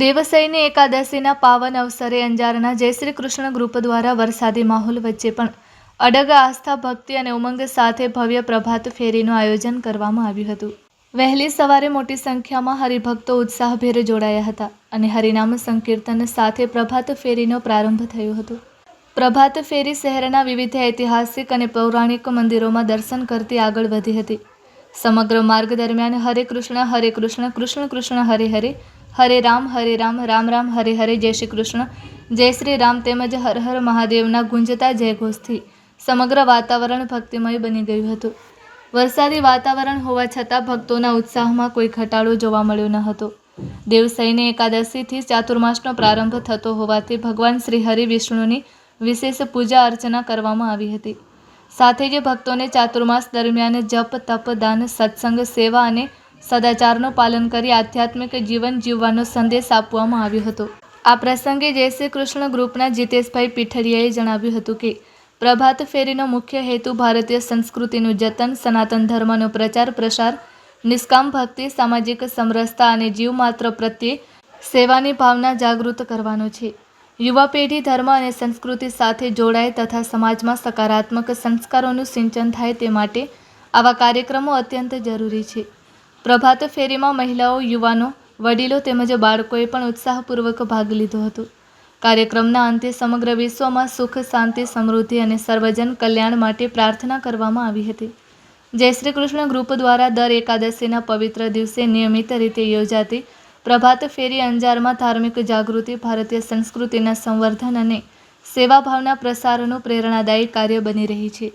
દેવસૈની એકાદશીના પાવન અવસરે અંજારના જય શ્રી કૃષ્ણ ગ્રુપ દ્વારા વરસાદી માહોલ વચ્ચે પણ અડગ આસ્થા, ભક્તિ અને ઉમંગ સાથે ભવ્ય પ્રભાત ફેરીનું આયોજન કરવામાં આવ્યું હતું. વહેલી સવારે મોટી સંખ્યામાં હરિભક્તો ઉત્સાહભેર જોડાયા હતા અને હરિનામ સંકીર્તન સાથે પ્રભાત ફેરીનો પ્રારંભ થયો હતો. પ્રભાત ફેરી શહેરના વિવિધ ઐતિહાસિક અને પૌરાણિક મંદિરોમાં દર્શન કરતી આગળ વધી હતી. સમગ્ર માર્ગ દરમિયાન હરે કૃષ્ણ, કૃષ્ણ કૃષ્ણ હરે હરે, હરે રામ, રામ રામ હરે હરે, જય શ્રી કૃષ્ણ, જય શ્રી રામ તેમજ હર હર મહાદેવના ગુંજતા જયઘોષથી સમગ્ર વાતાવરણ ભક્તિમય બની ગયું હતું. વરસાદી વાતાવરણ હોવા છતાં ભક્તોના ઉત્સાહમાં કોઈ ઘટાડો જોવા મળ્યો ન હતો. દેવસૈની એકાદશીથી ચાતુર્માસનો પ્રારંભ થતો હોવાથી ભગવાન શ્રી હરિ વિષ્ણુની વિશેષ પૂજા અર્ચના કરવામાં આવી હતી. સાથે જ ભક્તોને ચાતુર્માસ દરમિયાન જપ, તપ, દાન, સત્સંગ, સેવા અને સદાચારનું પાલન કરી આધ્યાત્મિક જીવન જીવવાનો સંદેશ આપવામાં આવ્યો હતો. આ પ્રસંગે જય શ્રી કૃષ્ણ ગ્રુપના જીતેશભાઈ પીઠડિયાએ જણાવ્યું હતું કે પ્રભાત ફેરીનો મુખ્ય હેતુ ભારતીય સંસ્કૃતિનું જતન, સનાતન ધર્મનો પ્રચાર પ્રસાર, નિષ્કામ ભક્તિ, સામાજિક સમરસતા અને જીવમાત્ર પ્રત્યે સેવાની ભાવના જાગૃત કરવાનો છે. યુવા પેઢી ધર્મ અને સંસ્કૃતિ સાથે જોડાય તથા સમાજમાં સકારાત્મક સંસ્કારોનું સિંચન થાય તે માટે આવા કાર્યક્રમો અત્યંત જરૂરી છે. પ્રભાત ફેરીમાં મહિલાઓ, યુવાનો, વડીલો તેમજ બાળકોએ પણ ઉત્સાહપૂર્વક ભાગ લીધો હતો. કાર્યક્રમના અંતે સમગ્ર વિશ્વમાં સુખ, શાંતિ, સમૃદ્ધિ અને સર્વજન કલ્યાણ માટે પ્રાર્થના કરવામાં આવી હતી. જય શ્રી કૃષ્ણ ગ્રુપ દ્વારા દર એકાદશીના પવિત્ર દિવસે નિયમિત રીતે યોજાતી પ્રભાત ફેરી અંજારમાં ધાર્મિક જાગૃતિ, ભારતીય સંસ્કૃતિના સંવર્ધન અને સેવાભાવના પ્રસારનું પ્રેરણાદાયી કાર્ય બની રહી છે.